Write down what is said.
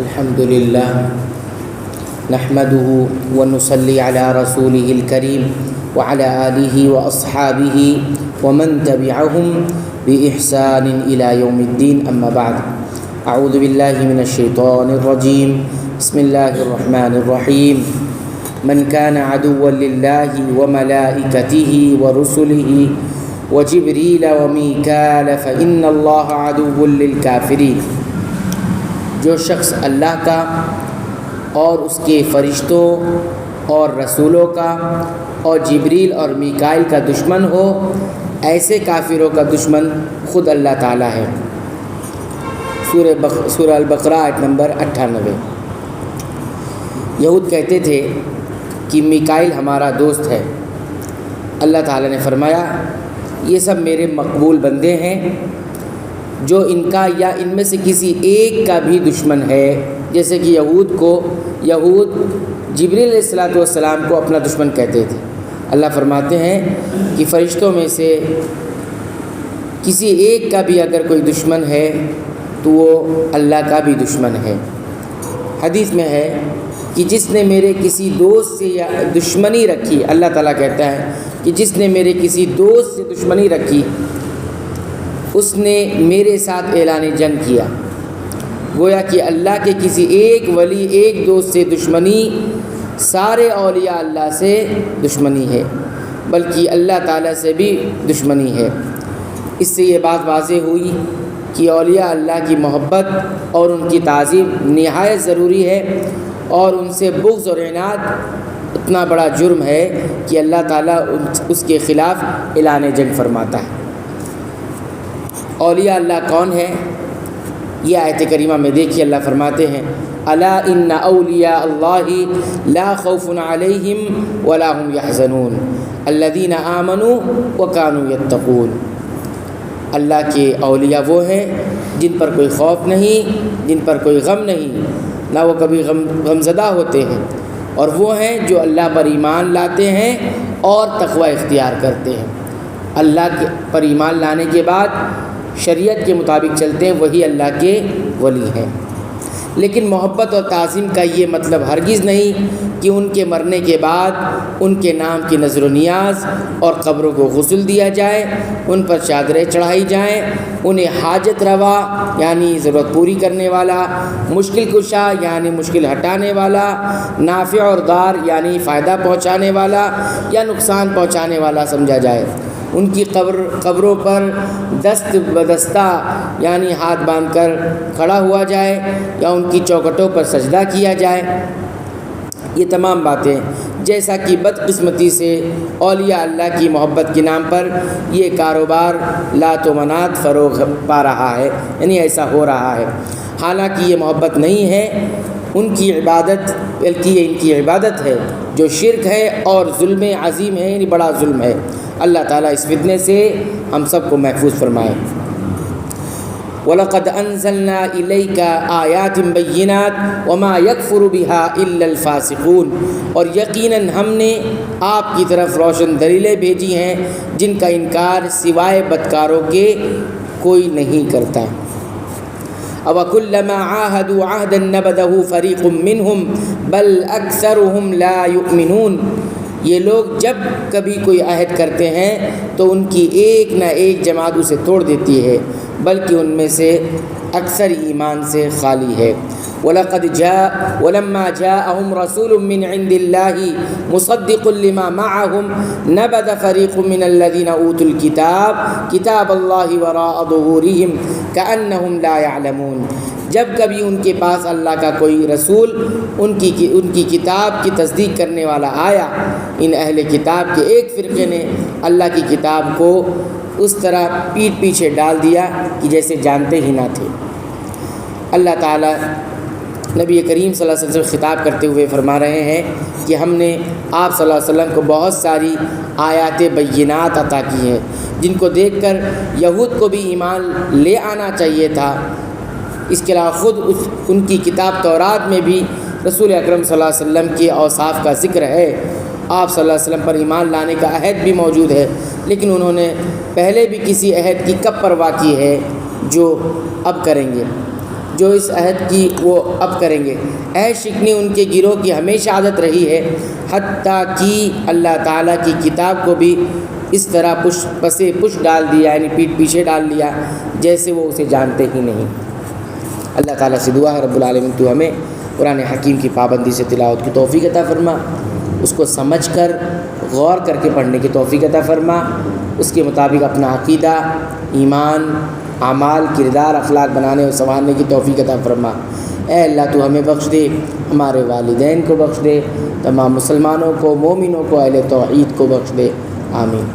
الحمد لله نحمده ونصلي على رسوله الكريم وعلى آله وأصحابه ومن تبعهم بإحسان إلى يوم الدين. أما بعد، أعوذ بالله من الشيطان الرجيم. بسم الله الرحمن الرحيم. من كان عدوا لله وملائكته ورسله وجبريل وميكال فإن الله عدو للكافرين. جو شخص اللہ کا اور اس کے فرشتوں اور رسولوں کا اور جبریل اور میکائیل کا دشمن ہو، ایسے کافروں کا دشمن خود اللہ تعالیٰ ہے. سورہ البقرہ آیت نمبر 98. یہود کہتے تھے کہ میکائیل ہمارا دوست ہے. اللہ تعالیٰ نے فرمایا یہ سب میرے مقبول بندے ہیں. جو ان کا یا ان میں سے کسی ایک کا بھی دشمن ہے، جیسے کہ یہود جبریل علیہ السلام کو اپنا دشمن کہتے تھے. اللہ فرماتے ہیں کہ فرشتوں میں سے کسی ایک کا بھی اگر کوئی دشمن ہے تو وہ اللہ کا بھی دشمن ہے. حدیث میں ہے کہ جس نے میرے کسی دوست سے یا دشمنی رکھی، اللہ تعالیٰ کہتا ہے کہ جس نے میرے کسی دوست سے دشمنی رکھی اس نے میرے ساتھ اعلان جنگ کیا. گویا کہ اللہ کے کسی ایک ولی ایک دوست سے دشمنی سارے اولیاء اللہ سے دشمنی ہے، بلکہ اللہ تعالیٰ سے بھی دشمنی ہے. اس سے یہ بات واضح ہوئی کہ اولیاء اللہ کی محبت اور ان کی تعظیم نہایت ضروری ہے، اور ان سے بغض اور عناد اتنا بڑا جرم ہے کہ اللہ تعالیٰ اس کے خلاف اعلان جنگ فرماتا ہے. اولیاء اللہ کون ہے؟ یہ آیت کریمہ میں دیکھیے، اللہ فرماتے ہیں الا ان اولیاء اللہ لا خوف علیہم ولا هم يحزنون الذین آمنوا وكانوا يتقون. اللہ کے اولیاء وہ ہیں جن پر کوئی خوف نہیں، جن پر کوئی غم نہیں، نہ وہ کبھی غمزدہ ہوتے ہیں، اور وہ ہیں جو اللہ پر ایمان لاتے ہیں اور تقوی اختیار کرتے ہیں. اللہ پر ایمان لانے کے بعد شریعت کے مطابق چلتے ہیں، وہی اللہ کے ولی ہیں. لیکن محبت اور تعظیم کا یہ مطلب ہرگز نہیں کہ ان کے مرنے کے بعد ان کے نام کی نظر و نیاز اور قبروں کو غسل دیا جائے، ان پر چادریں چڑھائی جائیں، انہیں حاجت روا یعنی ضرورت پوری کرنے والا، مشکل کشا یعنی مشکل ہٹانے والا، نافع اور ضار یعنی فائدہ پہنچانے والا یا نقصان پہنچانے والا سمجھا جائے. ان کی قبروں پر دست بدستہ یعنی ہاتھ باندھ کر کھڑا ہوا جائے یا ان کی چوکھٹوں پر سجدہ کیا جائے. یہ تمام باتیں جیسا کہ بدقسمتی سے اولیاء اللہ کی محبت کے نام پر یہ کاروبار لات و منات فروغ پا رہا ہے، یعنی ایسا ہو رہا ہے. حالانکہ یہ محبت نہیں ہے ان کی عبادت، بلکہ یہ ان کی عبادت ہے جو شرک ہے اور ظلم عظیم ہے، یعنی بڑا ظلم ہے. اللہ تعالیٰ اس فتنے سے ہم سب کو محفوظ فرمائے. وَلَقَدْ أَنزَلْنَا إِلَيْكَ آيَاتٍ بَيِّنَاتٍ وَمَا يَكْفُرُ بِهَا إِلَّا الْفَاسِقُونَ. اور یقیناً ہم نے آپ کی طرف روشن دلیلیں بھیجی ہیں جن کا انکار سوائے بدکاروں کے کوئی نہیں کرتا. أَوَكُلَّمَا عَاهَدُوا عَهْدًا نَبَذَهُ فَرِيقٌ مِّنْهُمْ بَلْ أَكْثَرُهُمْ لَا يُؤْمِنُونَ. یہ لوگ جب کبھی کوئی عہد کرتے ہیں تو ان کی ایک نہ ایک جماعت اسے توڑ دیتی ہے، بلکہ ان میں سے اکثر ایمان سے خالی ہے. وَلَمَّا جَاءَهُمْ رَسُولٌ مِّنْ عِنْدِ اللَّهِ مُصَدِّقٌ لِّمَا مَعَهُمْ نَبَذَ فَرِيقٌ مِّنَ الَّذِينَ أُوتُوا الْكِتَابَ كِتَابَ اللَّهِ وَرَاءَ ظُهُورِهِمْ كَأَنَّهُمْ لَا يَعْلَمُونَ. جب کبھی ان کے پاس اللہ کا کوئی رسول ان کی کتاب کی تصدیق کرنے والا آیا، ان اہل کتاب کے ایک فرقے نے اللہ کی کتاب کو اس طرح پیٹھ پیچھے ڈال دیا کہ جیسے جانتے ہی نہ تھے. اللہ تعالیٰ نبی کریم صلی اللہ علیہ وسلم سے خطاب کرتے ہوئے فرما رہے ہیں کہ ہم نے آپ صلی اللہ علیہ وسلم کو بہت ساری آیات بینات عطا کی ہیں جن کو دیکھ کر یہود کو بھی ایمان لے آنا چاہیے تھا. اس کے علاوہ خود ان کی کتاب تورات میں بھی رسول اکرم صلی اللہ علیہ وسلم کے اوصاف کا ذکر ہے. آپ صلی اللہ علیہ وسلم پر ایمان لانے کا عہد بھی موجود ہے، لیکن انہوں نے پہلے بھی کسی عہد کی کب پرواہ کی ہے جو اب کریں گے. جو اس عہد کی وہ اب کریں گے۔ اے شکنی ان کے گروہ کی ہمیشہ عادت رہی ہے، حتیٰ کہ اللہ تعالیٰ کی کتاب کو بھی اس طرح پش ڈال دیا، یعنی پیٹھ پیچھے ڈال لیا جیسے وہ اسے جانتے ہی نہیں۔ اللہ تعالیٰ سے دعا ہے رب العالمین تو ہمیں قرآن حکیم کی پابندی سے تلاوت کی توفیق عطا فرما، اس کو سمجھ کر غور کر کے پڑھنے کی توفیق عطا فرما، اس کے مطابق اپنا عقیدہ، ایمان، اعمال، کردار، اخلاق بنانے اور سنوارنے کی توفیق عطا فرما۔ اے اللہ تو ہمیں بخش دے، ہمارے والدین کو بخش دے، تمام مسلمانوں کو، مومنوں کو، اہل توحید کو بخش دے، آمین۔